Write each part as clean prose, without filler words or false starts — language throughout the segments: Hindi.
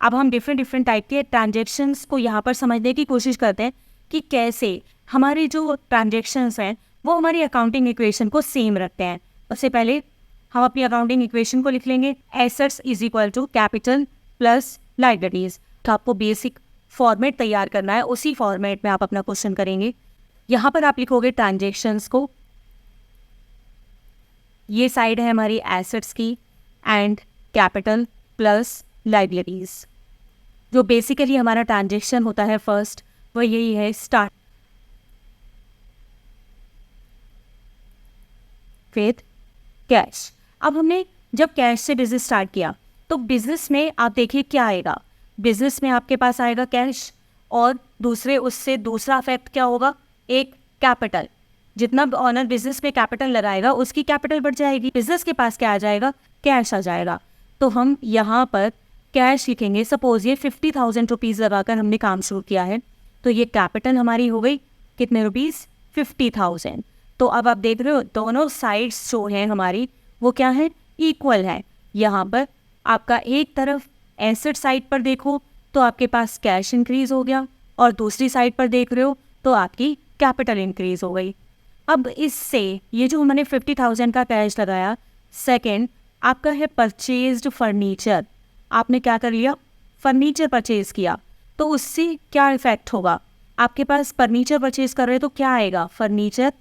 अब हम डिफरेंट डिफरेंट टाइप के ट्रांजेक्शन्स को यहाँ पर समझने की कोशिश करते हैं कि कैसे हमारे जो ट्रांजेक्शन्स हैं वो हमारी अकाउंटिंग इक्वेशन को सेम रखते हैं। उससे पहले हम अपनी अकाउंटिंग इक्वेशन को लिख लेंगे, assets is equal to capital plus liabilities. तो आपको बेसिक फॉर्मेट तैयार करना है, उसी फॉर्मेट में आप अपना क्वेश्चन करेंगे। यहाँ पर आप लिखोगे ट्रांजेक्शन्स को, ये साइड है हमारी एसेट्स की एंड कैपिटल प्लस लायबिलिटीज। जो बेसिकली हमारा ट्रांजेक्शन होता है फर्स्ट वो यही है, स्टार्ट विद कैश। अब हमने जब कैश से बिजनेस स्टार्ट किया तो बिजनेस में आप देखिए क्या आएगा, बिजनेस में आपके पास आएगा कैश और उससे दूसरा इफेक्ट क्या होगा, एक कैपिटल। जितना ऑनर बिजनेस में कैपिटल लगाएगा उसकी कैपिटल बढ़ जाएगी, बिजनेस के पास क्या आ जाएगा, कैश आ जाएगा। तो हम यहाँ पर कैश लिखेंगे। सपोज ये 50,000 रुपीज़ लगाकर हमने काम शुरू किया है, तो ये कैपिटल हमारी हो गई कितने रुपीज़, 50,000। तो अब आप देख रहे हो दोनों साइड्स जो हैं हमारी वो क्या है, इक्वल है। यहाँ पर आपका एक तरफ एसेट साइड पर देखो तो आपके पास कैश इंक्रीज हो गया और दूसरी साइड पर देख रहे हो तो आपकी कैपिटल इंक्रीज हो गई। अब इससे ये जो मैंने 50,000 का कैश लगाया, सेकंड आपका है परचेज्ड फर्नीचर। आपने क्या कर लिया, फर्नीचर परचेज किया, तो उससे क्या इफेक्ट होगा, आपके पास फर्नीचर परचेज कर रहे हो तो क्या आएगा, फर्नीचर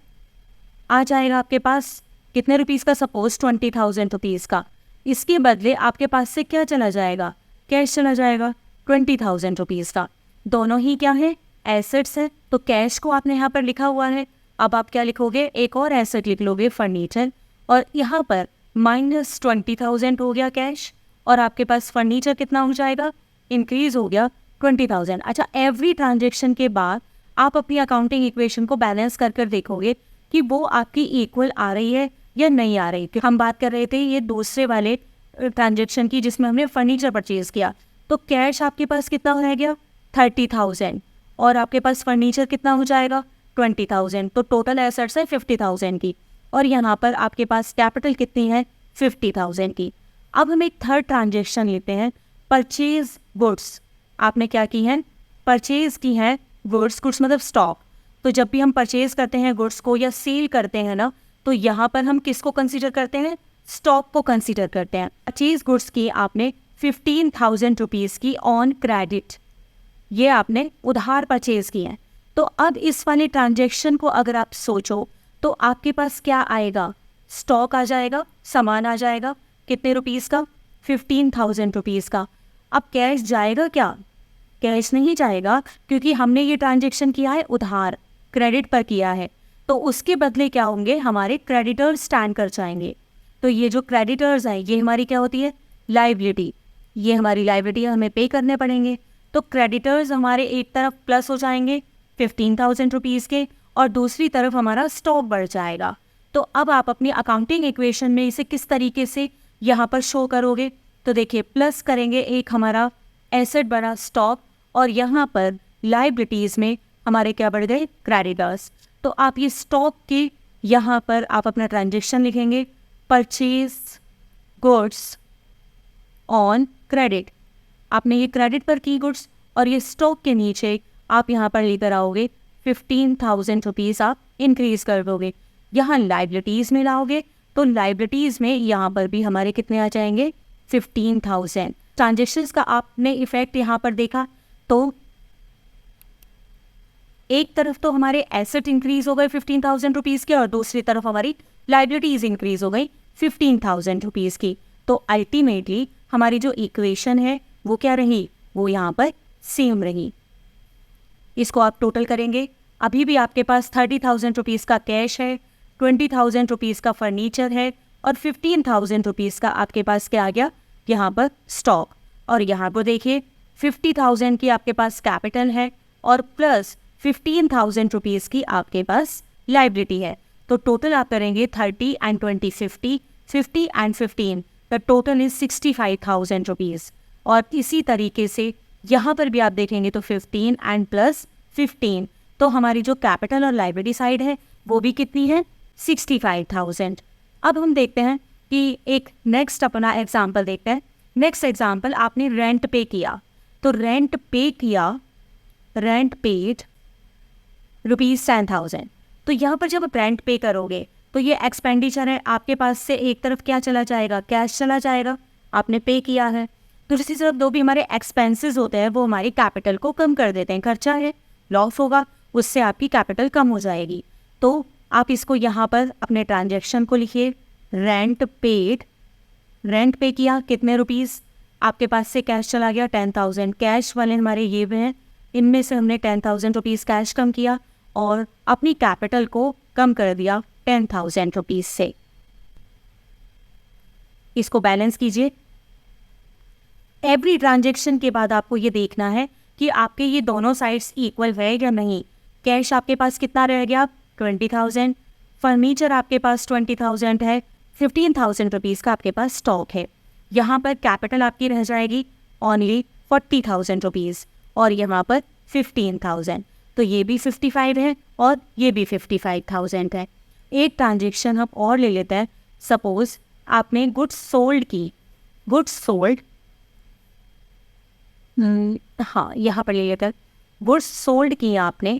आ जाएगा आपके पास कितने रुपीज़ का, सपोज 20,000 रुपीज़ का। इसके बदले आपके पास से क्या चला जाएगा, कैश चला जाएगा 20,000 रुपीज़ का। दोनों ही क्या है, एसेट्स है, तो कैश को आपने यहाँ पर लिखा हुआ है। अब आप क्या लिखोगे, एक और एसेट लिख लोगे फर्नीचर, और यहाँ पर -20,000 हो गया कैश और आपके पास फर्नीचर कितना हो जाएगा, इंक्रीज हो गया 20,000। अच्छा, एवरी ट्रांजेक्शन के बाद आप अपनी अकाउंटिंग इक्वेशन को बैलेंस कर कर देखोगे कि वो आपकी इक्वल आ रही है या नहीं आ रही। हम बात कर रहे थे ये दूसरे वाले ट्रांजेक्शन की जिसमें हमने फर्नीचर परचेज किया, तो कैश आपके पास कितना हो गया 30,000 और आपके पास फर्नीचर कितना हो जाएगा 20,000। तो टोटल एसेट्स है 50,000 की और यहाँ पर आपके पास कैपिटल कितनी है 50,000 की। अब हम एक थर्ड ट्रांजेक्शन लेते हैं, परचेज गुड्स। आपने क्या की है, परचेज की है गुड्स, गुड्स मतलब स्टॉक। तो जब भी हम परचेज करते हैं गुड्स को या सेल करते हैं ना, तो यहाँ पर हम किसको कंसीडर करते हैं, स्टॉक को कंसीडर करते हैं। परचेज गुड्स की आपने 15,000 रुपीज़ की ऑन क्रेडिट, ये आपने उधार परचेज की है। तो अब इस वाले ट्रांजेक्शन को अगर आप सोचो तो आपके पास क्या आएगा, स्टॉक आ जाएगा, सामान आ जाएगा, कितने रुपीज़ का 15,000 रुपीज़ का। अब कैश जाएगा क्या, कैश नहीं जाएगा क्योंकि हमने ये ट्रांजेक्शन किया है उधार, क्रेडिट पर किया है। तो उसके बदले क्या होंगे, हमारे क्रेडिटर्स स्टैंड कर जाएंगे। तो ये जो क्रेडिटर्स हैं ये हमारी क्या होती है, लायबिलिटी। ये हमारी लायबिलिटी हमें पे करने पड़ेंगे। तो क्रेडिटर्स हमारे एक तरफ प्लस हो जाएंगे 15,000 रुपीज़ के और दूसरी तरफ हमारा स्टॉक बढ़ जाएगा। तो अब आप अपनी अकाउंटिंग इक्वेशन में इसे किस तरीके से यहाँ पर शो करोगे, तो देखिए प्लस करेंगे, एक हमारा एसेट बढ़ा स्टॉक और यहाँ पर लायबिलिटीज़ में हमारे क्या बढ़ गए, क्रेडिटर्स। तो आप ये स्टॉक के यहाँ पर आप अपना ट्रांजेक्शन लिखेंगे, परचेज गुड्स ऑन क्रेडिट। आपने ये क्रेडिट पर की गुड्स और ये स्टॉक के नीचे आप यहाँ पर लेकर आओगे 15,000 रुपीज़ आप इंक्रीज कर दोगे। यहाँ लायबिलिटीज़ में लाओगे तो लायबिलिटीज़ में यहाँ पर भी हमारे कितने आ जाएंगे 15,000। ट्रांजेक्शन्स का आपने इफेक्ट यहाँ पर देखा तो एक तरफ तो हमारे एसेट इंक्रीज हो गए 15,000 रुपीज़ के और दूसरी तरफ हमारी लायबिलिटीज़ इंक्रीज हो गई 15,000 रुपीज़ की। तो अल्टीमेटली हमारी जो इक्वेशन है वो क्या रही, वो यहाँ पर सेम रही। इसको आप टोटल करेंगे, अभी भी आपके पास 30,000 रुपीज़ का कैश है, 20,000 रुपीज़ का फर्नीचर है और 15,000 रुपीज़ का आपके पास क्या आ गया, यहाँ पर स्टॉक। और यहाँ पर देखिए 50,000 की आपके पास कैपिटल है और प्लस 15,000 रुपीज़ की आपके पास लायबिलिटी है। तो टोटल आप करेंगे 30 and 20 50, 50 and 15, the total is 65,000 rupees. और इसी तरीके से यहाँ पर भी आप देखेंगे तो 15 and प्लस 15, तो हमारी जो कैपिटल और लायबिलिटी साइड है वो भी कितनी है 65,000। अब हम देखते हैं कि एक नेक्स्ट अपना एग्जाम्पल देखते हैं। नेक्स्ट एग्जाम्पल, आपने रेंट पे किया। तो रेंट पे किया, रेंट पेड ₹10,000। तो यहाँ पर जब आप रेंट पे करोगे तो ये एक्सपेंडिचर है, आपके पास से एक तरफ क्या चला जाएगा, कैश चला जाएगा, आपने पे किया है। तो दूसरी तरफ जो भी हमारे एक्सपेंसेस होते हैं वो हमारी कैपिटल को कम कर देते हैं, खर्चा है, लॉस होगा, उससे आपकी कैपिटल कम हो जाएगी। तो आप इसको यहाँ पर अपने ट्रांजैक्शन को लिखिए, रेंट पेड, रेंट पे किया कितने रुपीज़, आपके पास से कैश चला गया 10,000, कैश वाले हमारे ये भी हैं, इनमें से हमने 10,000 रुपीज़ कैश कम किया और अपनी कैपिटल को कम कर दिया 10,000 रुपीज़ से। इसको बैलेंस कीजिए। एवरी ट्रांजैक्शन के बाद आपको ये देखना है कि आपके ये दोनों साइड्स इक्वल है या नहीं। कैश आपके पास कितना रह गया, 20,000, फर्नीचर आपके पास 20,000 है, 15,000 रुपीज़ का आपके पास स्टॉक है। यहाँ पर कैपिटल आपकी रह जाएगी ओनली 40,000 रुपीज़ और यहाँ पर 15,000, तो ये भी 55 है और ये भी 55,000 है। एक ट्रांजेक्शन हम और ले लेते हैं। सपोज आपने गुड्स सोल्ड की, गुड्स सोल्ड, हाँ यहाँ पर ले लेते हैं, गुड्स सोल्ड की आपने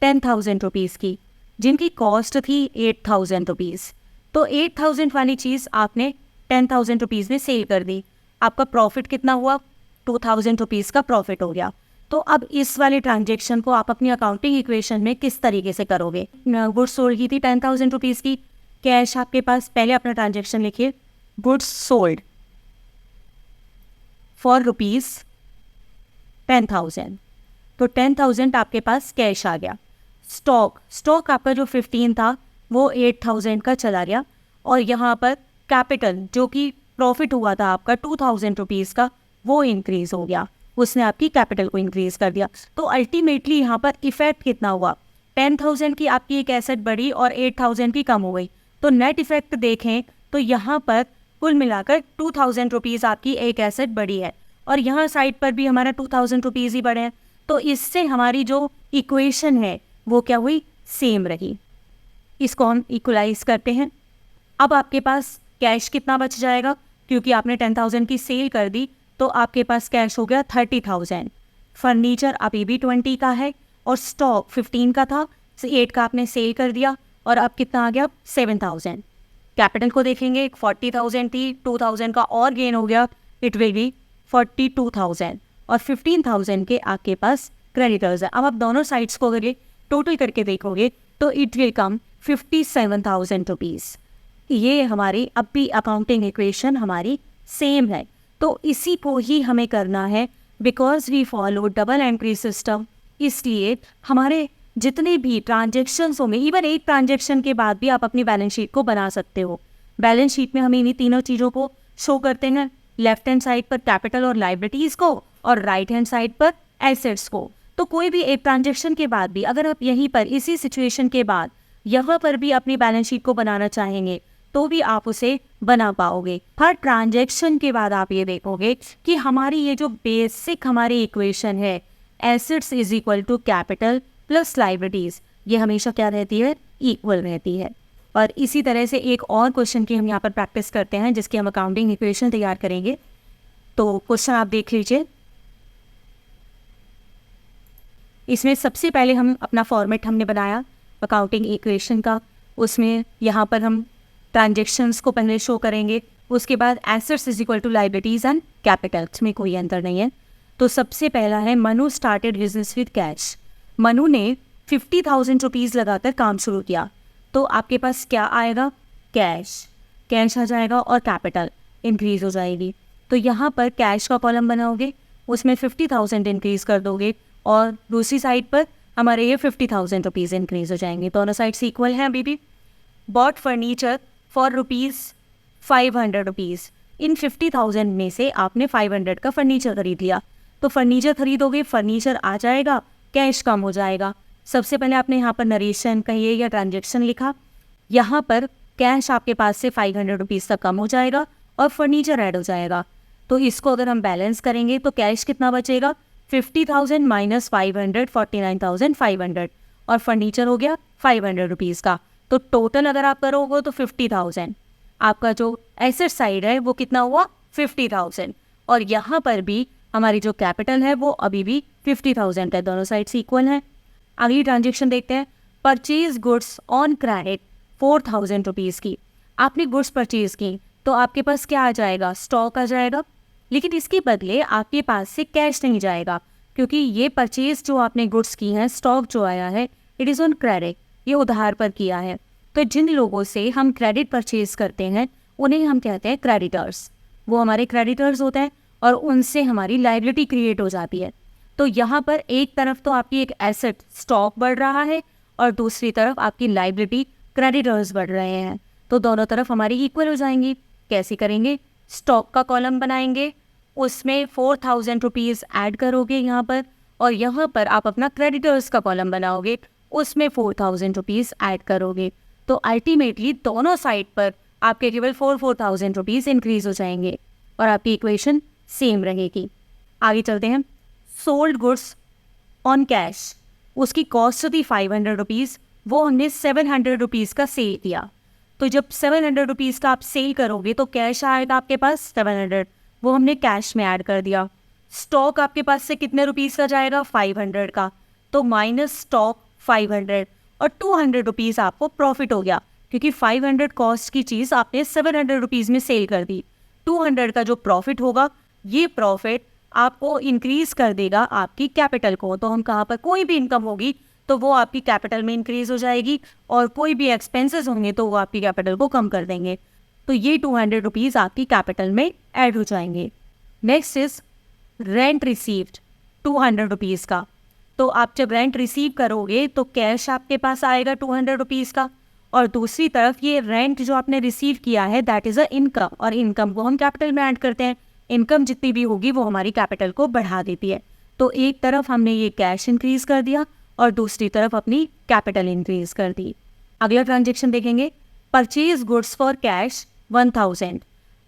10,000 रुपीज़ की, जिनकी कॉस्ट थी 8,000 रुपीज़। तो 8,000 वाली चीज़ आपने 10,000 रुपीज़ में सेल कर दी, आपका प्रॉफिट कितना हुआ, 2,000 रुपीज़ का प्रॉफिट हो गया। तो अब इस वाले ट्रांजेक्शन को आप अपनी अकाउंटिंग इक्वेशन में किस तरीके से करोगे। गुड्स सोल्ड की थी 10,000 रुपीज़ की, कैश आपके पास, पहले अपना ट्रांजेक्शन लिखिए, गुड्स सोल्ड फॉर ₹10,000, तो 10,000 आपके पास कैश आ गया। स्टॉक आपका जो 15 था वो 8,000 का चला गया और यहाँ पर कैपिटल जो कि प्रॉफिट हुआ था आपका 2,000 रुपीज़ का, वो इंक्रीज़ हो गया, उसने आपकी कैपिटल को इंक्रीज़ कर दिया। तो अल्टीमेटली यहाँ पर इफेक्ट कितना हुआ, 10,000 की आपकी एक एसेट बढ़ी और 8,000 की कम हो गई। तो नेट इफेक्ट देखें तो यहाँ पर कुल मिलाकर 2,000 रुपीज़ आपकी एक एसेट बढ़ी है और यहाँ साइड पर भी हमारा 2,000 रुपीज़ ही बढ़े हैं। तो इससे हमारी जो इक्वेशन है वो क्या हुई, सेम रही। इसको हम इक्वलाइज करते हैं। अब आपके पास कैश कितना बच जाएगा, क्योंकि आपने 10,000 की सेल कर दी तो आपके पास कैश हो गया 30,000। फर्नीचर अभी भी 20 का है और स्टॉक 15 का था, 8 का आपने सेल कर दिया और अब कितना आ गया 7,000। कैपिटल को देखेंगे 40,000 थी, 2,000 का और गेन हो गया, इट विल बी 42,000 और 15,000 के आपके पास क्रेडिटर्स है। अब आप दोनों साइड्स को अगर टोटल करके देखोगे तो इट विल कम 57,000 रुपीज़। ये हमारी अब भी अकाउंटिंग इक्वेशन हमारी सेम है। तो इसी को ही हमें करना है, because we follow double entry system. इसलिए हमारे जितने भी ट्रांजेक्शन्स होंगे, इवन एक ट्रांजेक्शन के बाद भी आप अपनी बैलेंस शीट को बना सकते हो। बैलेंस शीट में हम इन्हीं तीनों चीज़ों को शो करते हैं, लेफ्ट हैंड साइड पर कैपिटल और लाइबिलिटीज़ को और राइट हैंड साइड पर एसेट्स को। तो कोई भी एक ट्रांजेक्शन के बाद भी अगर आप यहीं पर इसी सिचुएशन के बाद यहाँ पर भी अपनी बैलेंस शीट को बनाना चाहेंगे तो भी आप उसे बना पाओगे। हर ट्रांजैक्शन के बाद आप ये देखोगे कि हमारी ये जो बेसिक हमारी इक्वेशन है, assets is equal to capital plus liabilities, ये हमेशा क्या रहती है, इक्वल रहती है। और इसी तरह से एक और क्वेश्चन की हम यहाँ पर प्रैक्टिस करते हैं जिसकी हम अकाउंटिंग इक्वेशन तैयार करेंगे। तो क्वेश्चन आप देख लीजिए। इसमें सबसे पहले हम अपना फॉर्मेट हमने बनाया अकाउंटिंग इक्वेशन का, उसमें यहाँ पर हम ट्रांजेक्शन्स को पहले शो करेंगे, उसके बाद assets is equal to liabilities and capital, में कोई अंतर नहीं है। तो सबसे पहला है Manu started business with cash. Manu ने 50,000 रुपीज़ लगाकर काम शुरू किया, तो आपके पास क्या आएगा, कैश आ जाएगा और कैपिटल इंक्रीज हो जाएगी। तो यहाँ पर कैश का कॉलम बनाओगे, उसमें 50,000 इंक्रीज कर दोगे और दूसरी साइड पर हमारे ये 50,000 रुपीज़ इंक्रीज हो जाएंगे। दोनों साइड्स इक्वल हैं अभी भी। Bought furniture for ₹500 rupees. इन 50,000 में से आपने 500 का फर्नीचर खरीद लिया, तो फर्नीचर खरीदोगे, फर्नीचर आ जाएगा, कैश कम हो जाएगा। सबसे पहले आपने यहाँ पर नरेशन कहिए या ट्रांजेक्शन लिखा, यहाँ पर कैश आपके पास से 500 रुपीज़ तक कम हो जाएगा और फर्नीचर ऐड हो जाएगा। तो इसको अगर हम बैलेंस करेंगे तो कैश कितना बचेगा, 50,000 माइनस 500, 49,500 और फर्नीचर हो गया 500 रुपीज़ का। तो टोटल अगर आप करोगे तो 50,000। आपका जो एसेट साइड है वो कितना हुआ, 50,000 और यहाँ पर भी हमारी जो कैपिटल है वो अभी भी 50,000 है, दोनों साइड से इक्वल है। अगली ट्रांजेक्शन देखते हैं, purchase goods on credit 4,000 rupees की। आपने गुड्स परचेज की तो आपके पास क्या आ जाएगा, स्टॉक आ जाएगा, लेकिन इसके बदले आपके पास से कैश नहीं जाएगा, क्योंकि ये परचेज जो आपने गुड्स की हैं, स्टॉक जो आया है, इट इज़ ऑन क्रेडिट, ये उधार पर किया है। तो जिन लोगों से हम क्रेडिट परचेज करते हैं उन्हें हम कहते हैं क्रेडिटर्स, वो हमारे क्रेडिटर्स होते हैं और उनसे हमारी लायबिलिटी क्रिएट हो जाती है। तो यहाँ पर एक तरफ तो आपकी एक एसेट स्टॉक बढ़ रहा है और दूसरी तरफ आपकी लायबिलिटी क्रेडिटर्स बढ़ रहे हैं, तो दोनों तरफ हमारी इक्वल हो जाएंगी। कैसे करेंगे, स्टॉक का कॉलम बनाएंगे, उसमें 4,000 रुपीज़ ऐड करोगे यहाँ पर, और यहाँ पर आप अपना क्रेडिटर्स का कॉलम बनाओगे, उसमें 4,000 रुपीज़ ऐड करोगे। तो अल्टीमेटली दोनों साइड पर आपके केवल 4,000 रुपीज़ इंक्रीज हो जाएंगे और आपकी इक्वेशन सेम रहेगी। आगे चलते हैं, सोल्ड गुड्स ऑन कैश, उसकी कॉस्ट थी 500 रुपीज़, वो हमने 700 रुपीज़ का सेल किया। तो जब 700 रुपीज़ का आप सेल करोगे तो कैश आएगा आपके पास 700, वो हमने कैश में ऐड कर दिया। स्टॉक आपके पास से कितने रुपीज़ का जाएगा, 500 का, तो माइनस स्टॉक 500 और 200 रुपीज़ आपको प्रॉफिट हो गया, क्योंकि 500 कॉस्ट की चीज़ आपने 700 रुपीज़ में सेल कर दी। 200 का जो प्रॉफिट होगा, ये प्रॉफिट आपको इंक्रीज कर देगा आपकी कैपिटल को। तो हम कहाँ पर कोई भी इनकम होगी तो वो आपकी कैपिटल में इंक्रीज हो जाएगी, और कोई भी एक्सपेंसेस होंगे तो वो आपकी कैपिटल को कम कर देंगे। तो ये 200 रुपीज़ आपकी कैपिटल में ऐड हो जाएंगे। Next is rent received 200 rupees का। तो आप जब रेंट रिसीव करोगे तो कैश आपके पास आएगा 200 रुपीज़ का, और दूसरी तरफ ये रेंट जो आपने रिसीव किया है दैट इज़ अ इनकम, और इनकम को हम कैपिटल में ऐड करते हैं। इनकम जितनी भी होगी वो हमारी कैपिटल को बढ़ा देती है। तो एक तरफ हमने ये कैश इंक्रीज कर दिया और दूसरी तरफ अपनी कैपिटल इंक्रीज कर दी। अगला ट्रांजेक्शन देखेंगे, परचेज गुड्स फॉर कैश 1,000।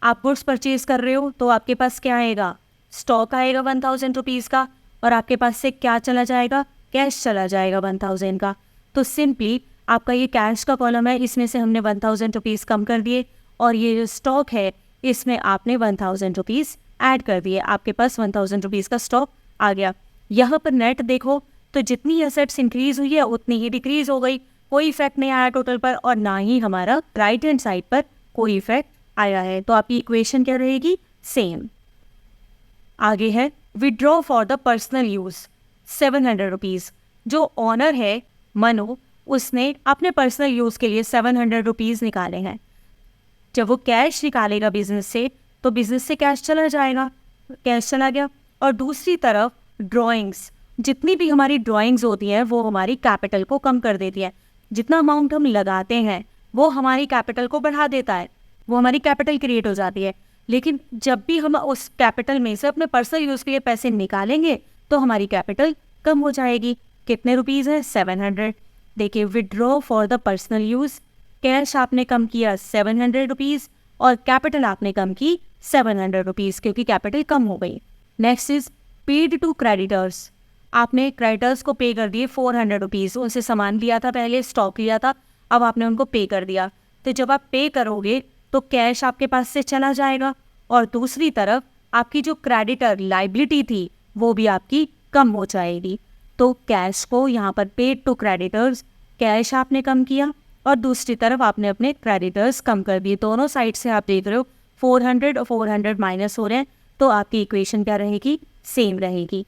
आप गुड्स परचेज कर रहे हो तो आपके पास क्या आएगा, स्टॉक आएगा 1,000 रुपीज़ का, और आपके पास से क्या चला जाएगा, कैश चला जाएगा 1,000 का। तो सिंपली आपका ये कैश का कॉलम है, इसमें से हमने 1,000 रुपीज़ कम कर दिए, और ये जो स्टॉक है इसमें आपने 1,000 रुपीज़ ऐड कर दिए, आपके पास 1,000 रुपीज़ का स्टॉक आ गया। यहाँ पर नेट देखो तो जितनी एसेट्स इंक्रीज हुई है उतनी ही डिक्रीज हो गई, कोई इफेक्ट नहीं आया टोटल पर, और ना ही हमारा राइट हैंड साइड पर कोई इफेक्ट आया है। तो आपकी इक्वेशन क्या रहेगी, सेम। आगे है withdraw for the personal use 700 rupees. जो ऑनर है मनु, उसने अपने पर्सनल यूज़ के लिए 700 रुपीज़ निकाले हैं। जब वो कैश निकालेगा बिजनेस से तो बिजनेस से कैश चला जाएगा, कैश चला गया। और दूसरी तरफ ड्राइंग्स, जितनी भी हमारी ड्राइंग्स होती हैं वो हमारी कैपिटल को कम कर देती है। जितना अमाउंट हम लगाते हैं वो हमारी कैपिटल को बढ़ा देता है, वो हमारी कैपिटल क्रिएट हो जाती है। लेकिन जब भी हम उस कैपिटल में से अपने पर्सनल यूज़ के लिए पैसे निकालेंगे तो हमारी कैपिटल कम हो जाएगी। कितने रुपीज़ है, 700। देखिए, withdraw for the personal use, cash आपने कम किया 700 रुपीज़ और कैपिटल आपने कम की 700 रुपीज़, क्योंकि कैपिटल कम हो गई। Next is paid to creditors. आपने क्रेडिटर्स को पे कर दिए 400 रुपीज़, उनसे सामान लिया था, पहले स्टॉक लिया था, अब आपने उनको पे कर दिया। तो जब आप पे करोगे तो कैश आपके पास से चला जाएगा, और दूसरी तरफ आपकी जो क्रेडिटर लाइबिलिटी थी वो भी आपकी कम हो जाएगी। तो कैश को यहाँ पर पेड टू क्रेडिटर्स, कैश आपने कम किया और दूसरी तरफ आपने अपने क्रेडिटर्स कम कर दिए। दोनों साइड से आप देख रहे हो 400 और 400 माइनस हो रहे हैं, तो आपकी इक्वेशन क्या रहेगी, सेम रहेगी।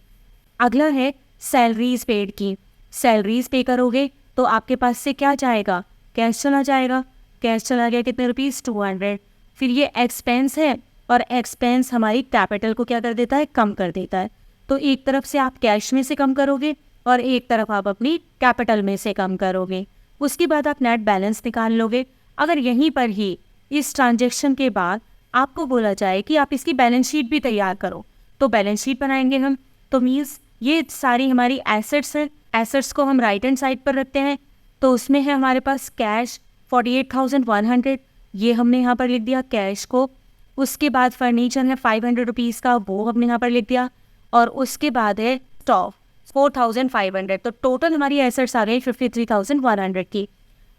अगला है सैलरीज पेड की। सैलरीज पे करोगे तो आपके पास से क्या जाएगा, कैश चला जाएगा, कैश चला गया कितने रुपीज़, 200। फिर ये एक्सपेंस है, और एक्सपेंस हमारी कैपिटल को क्या कर देता है, कम कर देता है। तो एक तरफ से आप कैश में से कम करोगे और एक तरफ आप अपनी कैपिटल में से कम करोगे। उसके बाद आप नेट बैलेंस निकाल लोगे। अगर यहीं पर ही इस ट्रांजेक्शन के बाद आपको बोला जाए कि आप इसकी बैलेंस शीट भी तैयार करो, तो बैलेंस शीट बनाएंगे हम। तो मीन्स ये सारी हमारी एसेट्स हैं, एसेट्स को हम राइट हैंड साइड पर रखते हैं। तो उसमें है हमारे पास कैश 48,100, ये हमने यहाँ पर लिख दिया कैश को। उसके बाद फर्नीचर है 500 रुपीज़ का, वो हमने यहाँ पर लिख दिया। और उसके बाद है स्टॉक 4,500। तो टोटल हमारी एसेट्स आ गई 53,100 की।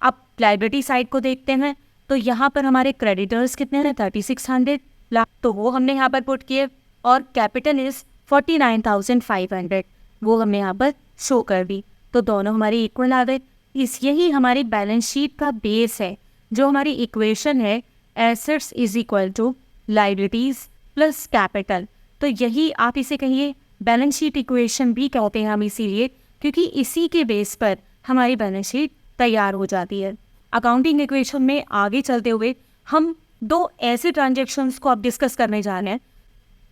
अब लाइबिलिटी साइड को देखते हैं तो यहाँ पर हमारे क्रेडिटर्स कितने हैं, 3,600 लाख, तो वो हमने यहाँ पर पुट किए। और कैपिटल इज 49,500, वो हमने यहाँ पर शो कर दी। तो दोनों हमारी इक्वल आ गए। यही हमारी बैलेंस शीट का बेस है। जो हमारी इक्वेशन है assets is equal to liabilities plus capital, तो यही आप इसे कहिए बैलेंस शीट इक्वेशन भी कहते हैं हम, इसीलिए क्योंकि इसी के बेस पर हमारी बैलेंस शीट तैयार हो जाती है। अकाउंटिंग इक्वेशन में आगे चलते हुए हम दो ऐसे ट्रांजेक्शन्स को अब डिस्कस करने जा रहे हैं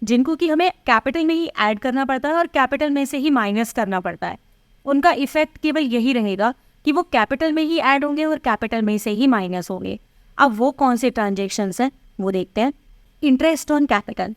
जिनको कि हमें कैपिटल में ही ऐड करना पड़ता है और कैपिटल में से ही माइनस करना पड़ता है। उनका इफेक्ट केवल यही रहेगा कि वो कैपिटल में ही ऐड होंगे और कैपिटल में से ही माइनस होंगे। अब वो कौन से ट्रांजेक्शन्स हैं वो देखते हैं। इंटरेस्ट ऑन कैपिटल,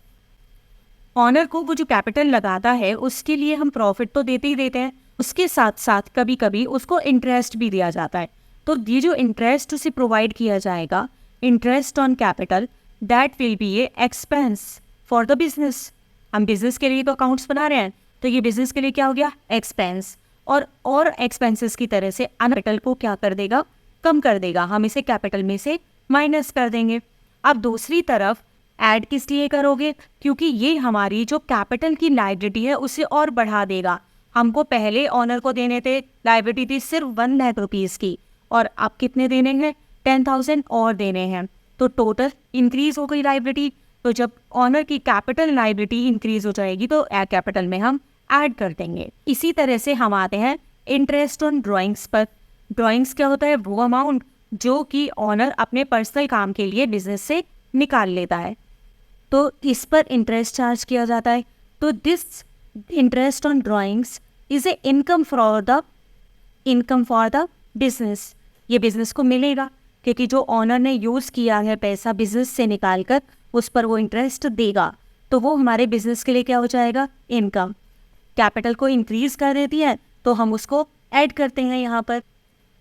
ऑनर को वो जो कैपिटल लगाता है उसके लिए हम प्रॉफिट तो देते ही देते हैं, उसके साथ साथ कभी कभी उसको इंटरेस्ट भी दिया जाता है। तो ये जो इंटरेस्ट उसे प्रोवाइड किया जाएगा, interest on capital, that will be A expense for the business. हम बिजनेस के लिए तो अकाउंट्स बना रहे हैं, तो ये बिजनेस के लिए क्या हो गया, एक्सपेंस। और एक्सपेंसेस की तरह से कैपिटल को क्या कर देगा, कम कर देगा। हम इसे कैपिटल में से माइनस कर देंगे। अब दूसरी तरफ ऐड किस लिए करोगे, क्योंकि ये हमारी जो कैपिटल की लायबिलिटी है उसे और बढ़ा देगा। हमको पहले ऑनर को देने थे, लायबिलिटी थी सिर्फ 1 लाख रुपीज़ की, और अब कितने देने हैं, 10,000 और देने हैं, तो टोटल इंक्रीज हो गई लायबिलिटी। तो जब ऑनर की कैपिटल लायबिलिटी इंक्रीज हो जाएगी तो कैपिटल में हम ऐड कर देंगे। इसी तरह से हम आते हैं इंटरेस्ट ऑन ड्राइंग्स पर। ड्राइंग्स क्या होता है, वो अमाउंट जो कि ऑनर अपने पर्सनल काम के लिए बिजनेस से निकाल लेता है, तो इस पर इंटरेस्ट चार्ज किया जाता है। तो this interest on drawings is a income for the business. ये बिजनेस को मिलेगा क्योंकि जो ऑनर ने यूज़ किया है पैसा बिजनेस से निकाल कर, उस पर वो इंटरेस्ट देगा, तो वो हमारे बिजनेस के लिए क्या हो जाएगा, इनकम। कैपिटल को इंक्रीज कर देती है तो हम उसको ऐड करते हैं यहाँ पर।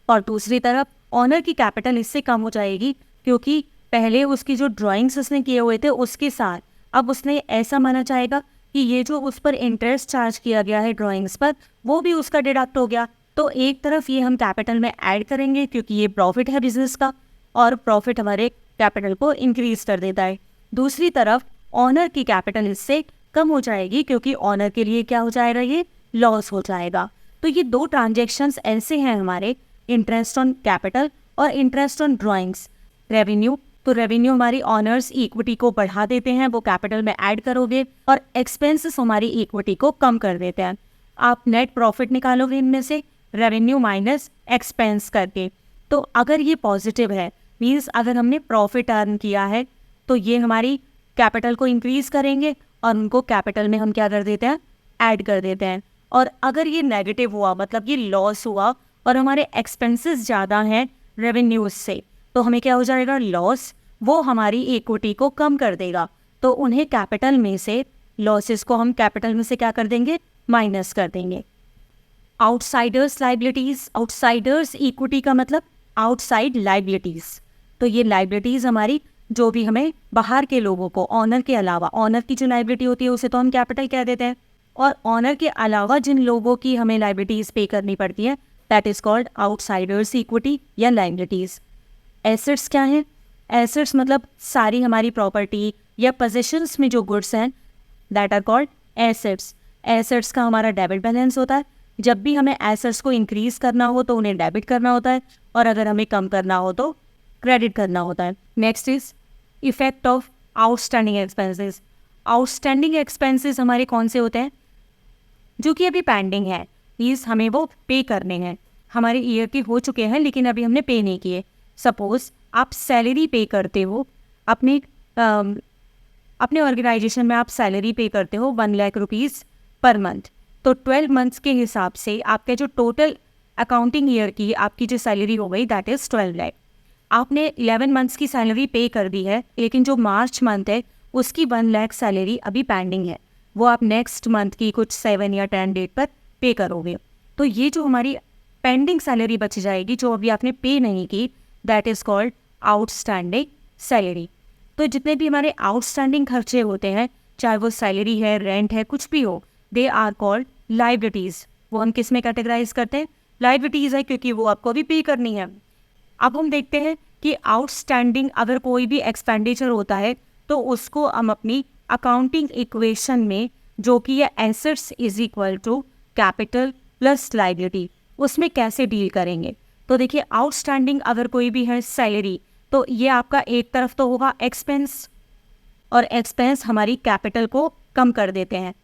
और दूसरी तरफ ऑनर की कैपिटल इससे कम हो जाएगी क्योंकि पहले उसकी जो ड्राइंग्स उसने किए हुए थे उसके साथ अब उसने ऐसा माना चाहेगा कि ये जो उस पर इंटरेस्ट चार्ज किया गया है ड्राइंग्स पर, वो भी उसका डिडक्ट हो गया। तो एक तरफ ये हम कैपिटल में ऐड करेंगे क्योंकि ये प्रॉफिट है बिजनेस का, और प्रॉफिट हमारे कैपिटल को इंक्रीज कर देता है। दूसरी तरफ ऑनर की कैपिटल इससे कम हो जाएगी क्योंकि ऑनर के लिए क्या हो जाएगा, ये लॉस हो जाएगा। तो ये दो ट्रांजेक्शन्स ऐसे हैं हमारे, इंटरेस्ट ऑन कैपिटल और इंटरेस्ट ऑन ड्राइंग्स। रेवेन्यू, तो रेवेन्यू हमारी ऑनर्स इक्विटी को बढ़ा देते हैं, वो कैपिटल में ऐड करोगे, और एक्सपेंसेस हमारी इक्विटी को कम कर देते हैं। आप नेट प्रॉफिट निकालोगे इनमें से रेवेन्यू माइनस एक्सपेंस करके। तो अगर ये पॉजिटिव है, मीन्स अगर हमने प्रॉफिट अर्न किया है, तो ये हमारी कैपिटल को इंक्रीज करेंगे और उनको कैपिटल में हम क्या कर देते हैं, ऐड कर देते हैं। और अगर ये नेगेटिव हुआ, मतलब ये लॉस हुआ और हमारे एक्सपेंसेस ज़्यादा हैं रेवेन्यूज से, तो हमें क्या हो जाएगा, लॉस। वो हमारी इक्विटी को कम कर देगा, तो उन्हें कैपिटल में से, लॉसेस को हम कैपिटल में से क्या कर देंगे, माइनस कर देंगे। आउटसाइडर्स लाइबिलिटीज़, आउटसाइडर्स इक्विटी का मतलब आउटसाइड लाइबिलिटीज़। तो ये लाइबिलिटीज़ हमारी जो भी हमें बाहर के लोगों को, ऑनर के अलावा, ऑनर की जो लाइबिलिटी होती है उसे तो हम कैपिटल कह देते हैं, और ऑनर के अलावा जिन लोगों की हमें लाइबिलिटीज़ पे करनी पड़ती है, that is called outsiders equity या लाइबिलिटीज़। एसेट्स क्या हैं, एसेट्स मतलब सारी हमारी प्रॉपर्टी या पोजेशंस में जो गुड्स हैं, that are called assets. Assets का हमारा डेबिट बैलेंस होता है। जब भी हमें एसेट्स को इंक्रीज करना हो तो उन्हें डेबिट करना होता है, और अगर हमें कम करना हो तो क्रेडिट करना होता है। Next is effect of outstanding expenses. Outstanding expenses हमारे कौन से होते हैं, जो कि अभी पेंडिंग है, मीन्स हमें वो पे करने हैं, हमारे ईयर के हो चुके हैं लेकिन अभी हमने पे नहीं किए। सपोज आप सैलरी पे करते हो, अपने ऑर्गेनाइजेशन में आप सैलरी पे करते हो 1 लाख रुपीज़ पर मंथ, तो 12 मंथ्स के हिसाब से आपके जो टोटल अकाउंटिंग ईयर की आपकी जो सैलरी हो गई, दैट इज़ 12 लाख। आपने 11 मंथ्स की सैलरी पे कर दी है, लेकिन जो मार्च मंथ है उसकी 1 लाख सैलरी अभी पेंडिंग है, वो आप नेक्स्ट मंथ की कुछ 7 या 10 डेट पर पे करोगे। तो ये जो हमारी पेंडिंग सैलरी बच जाएगी जो अभी आपने पे नहीं की, that is called outstanding salary. तो जितने भी हमारे आउटस्टैंडिंग खर्चे होते हैं, चाहे वो सैलरी है, रेंट है, कुछ भी हो, दे आर कॉल्ड लाइबिलिटीज़। वो हम किस में कैटेगराइज करते हैं, लाइबिलिटीज़ है, क्योंकि वो आपको भी पे करनी है। अब हम देखते हैं कि आउटस्टैंडिंग अगर कोई भी एक्सपेंडिचर होता है तो उसको हम अपनी अकाउंटिंग इक्वेशन में जो कि है assets is equal to capital plus liability, उसमें कैसे डील करेंगे। तो देखिए आउटस्टैंडिंग अगर कोई भी है सैलरी, तो ये आपका एक तरफ तो होगा एक्सपेंस, और एक्सपेंस हमारी कैपिटल को कम कर देते हैं।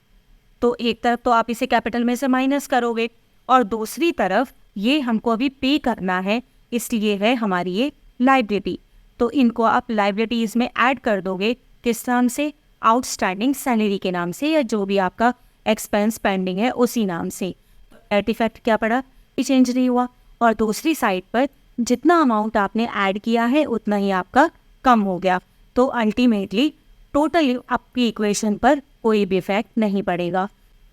तो एक तरफ तो आप इसे कैपिटल में से माइनस करोगे, और दूसरी तरफ ये हमको अभी पे करना है, इसलिए है हमारी ये लायबिलिटी। तो इनको आप लायबिलिटीज़ में ऐड कर दोगे, किस नाम से, आउटस्टैंडिंग सैलरी के नाम से, या जो भी आपका एक्सपेंस पेंडिंग है उसी नाम से। नेट इफेक्ट क्या पड़ा, चेंज नहीं हुआ। और दूसरी साइड पर जितना अमाउंट आपने ऐड किया है उतना ही आपका कम हो गया। तो अल्टीमेटली टोटल आपकी इक्वेशन पर कोई भी इफेक्ट नहीं पड़ेगा।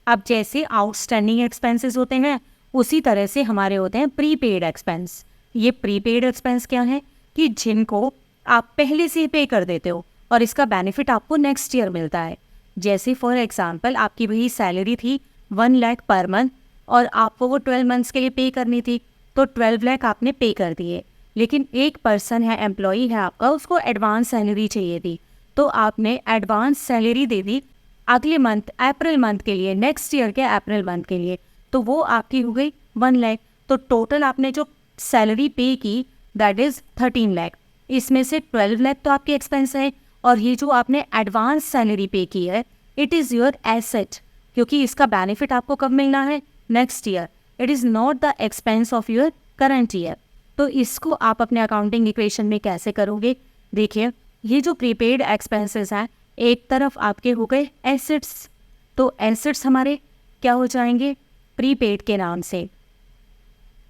अब जैसे आउटस्टैंडिंग एक्सपेंसेस होते हैं, उसी तरह से हमारे होते हैं प्रीपेड एक्सपेंस। ये प्रीपेड एक्सपेंस क्या है कि जिनको आप पहले से पे कर देते हो और इसका बेनिफिट आपको नेक्स्ट ईयर मिलता है। जैसे फॉर एग्जांपल आपकी वही सैलरी थी 1 लाख पर मंथ, और आपको वो 12 मंथ्स के लिए पे करनी थी, तो 12 लाख आपने पे कर दिए। लेकिन एक पर्सन है, एम्प्लॉई है आपका, उसको एडवांस सैलरी चाहिए थी, तो आपने एडवांस सैलरी दे दी अगले मंथ, अप्रैल मंथ के लिए, नेक्स्ट ईयर के अप्रैल मंथ के लिए, तो वो आपकी हो गई 1 लाख। तो टोटल आपने जो सैलरी पे की दैट इज़ 13 लाख। इसमें से 12 लाख तो आपके एक्सपेंस है, और ये जो आपने एडवांस सैलरी पे की है इट इज़ योर एसेट, क्योंकि इसका बेनिफिट आपको कब मिलना है, next year. It is not the expense of your current year. तो इसको आप अपने अकाउंटिंग इक्वेशन में कैसे करोगे, देखिए ये जो प्रीपेड एक्सपेंसेस हैं, एक तरफ आपके हो गए एसेट्स, तो एसेट्स हमारे क्या हो जाएंगे, प्रीपेड के नाम से।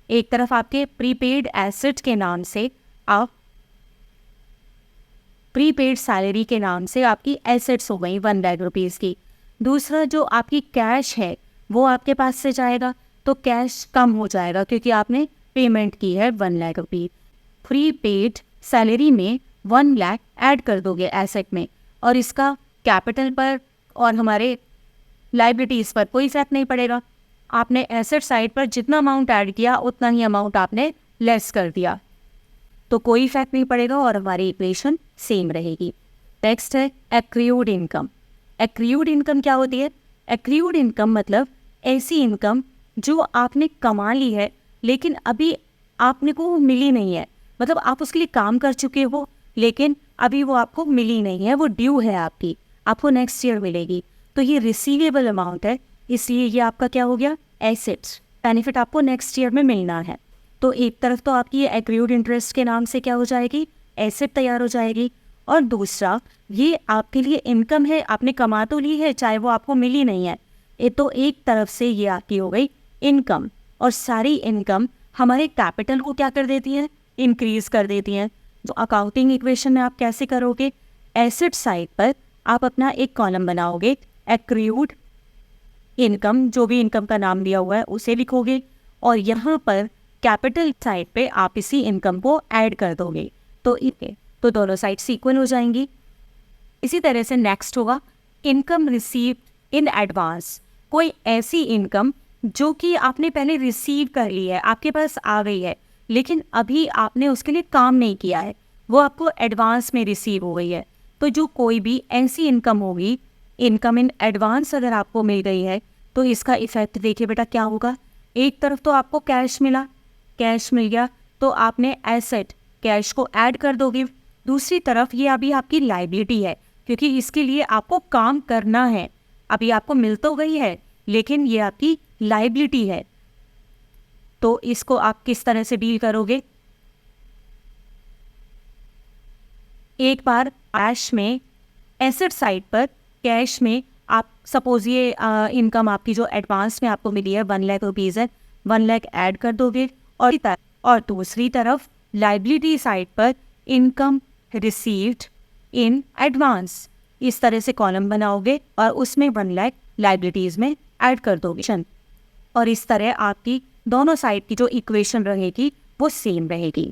एक तरफ आपके प्रीपेड एसेट के नाम से आप प्रीपेड सैलरी के नाम से आपकी एसेट्स हो गई 1 लाख रुपीज़ की। दूसरा जो आपकी कैश है वो आपके पास से जाएगा, तो कैश कम हो जाएगा क्योंकि आपने पेमेंट की है 1 लाख रुपीज़। प्रीपेड सैलरी में 1 लाख ऐड कर दोगे एसेट में, और इसका कैपिटल पर और हमारे लाइबिलिटीज़ पर कोई इफेक्ट नहीं पड़ेगा। आपने एसेट साइड पर जितना अमाउंट ऐड किया उतना ही अमाउंट आपने लेस कर दिया, तो कोई इफेक्ट नहीं पड़ेगा और हमारी इक्वेशन सेम रहेगी। नेक्स्ट है एक्रीयूड इनकम। एक्रीयूड इनकम क्या होती है, एक्रीयूड इनकम मतलब ऐसी इनकम जो आपने कमा ली है लेकिन अभी आपने को मिली नहीं है, मतलब आप उसके लिए काम कर चुके हो लेकिन अभी वो आपको मिली नहीं है, वो ड्यू है आपकी, आपको नेक्स्ट ईयर मिलेगी। तो ये रिसीवेबल अमाउंट है, इसलिए ये आपका क्या हो गया, एसेट्स। बेनिफिट आपको नेक्स्ट ईयर में मिलना है। तो एक तरफ तो आपकी ये एक्रीयूड इंटरेस्ट के नाम से क्या हो जाएगी, एसेट तैयार हो जाएगी, और दूसरा ये आपके लिए इनकम है, आपने कमा तो ली है चाहे वो आपको मिली नहीं है, ये तो एक तरफ से ये आपकी हो गई इनकम। और सारी इनकम हमारे कैपिटल को क्या कर देती है, इंक्रीज कर देती हैं। तो अकाउंटिंग इक्वेशन में आप कैसे करोगे, एसेट साइड पर आप अपना एक कॉलम बनाओगे, एक्रीयूड इनकम, जो भी इनकम का नाम दिया हुआ है उसे लिखोगे, और यहाँ पर कैपिटल साइड पे आप इसी इनकम को ऐड कर दोगे, तो दोनों साइड इक्वल हो जाएंगी। इसी तरह से नेक्स्ट होगा इनकम रिसीव्ड इन एडवांस। कोई ऐसी इनकम जो कि आपने पहले रिसीव कर ली है, आपके पास आ गई है, लेकिन अभी आपने उसके लिए काम नहीं किया है, वो आपको एडवांस में रिसीव हो गई है। तो जो कोई भी ऐसी इनकम होगी, इनकम इन एडवांस अगर आपको मिल गई है, तो इसका इफेक्ट देखिए बेटा क्या होगा। एक तरफ तो आपको कैश मिला, कैश मिल गया तो आपने एसेट कैश को ऐड कर दोगे, दूसरी तरफ ये अभी आपकी लाइबिलिटी है क्योंकि इसके लिए आपको काम करना है, अभी आपको मिल तो गई है लेकिन ये आपकी लाइबिलिटी है। तो इसको आप किस तरह से डील करोगे, एक बार कैश में, एसेट साइड पर कैश में आप सपोज ये इनकम आपकी जो एडवांस में आपको मिली है 1 लाख रुपीज़ है, 1 लाख ऐड कर दोगे, और दूसरी तरफ लाइबिलिटी साइड पर इनकम रिसीव्ड इन एडवांस, इस तरह से कॉलम बनाओगे और उसमें 1 लाख लाइबिलिटीज़ में ऐड कर दोगे, और इस तरह आपकी दोनों साइड की जो इक्वेशन रहेगी वो सेम रहेगी।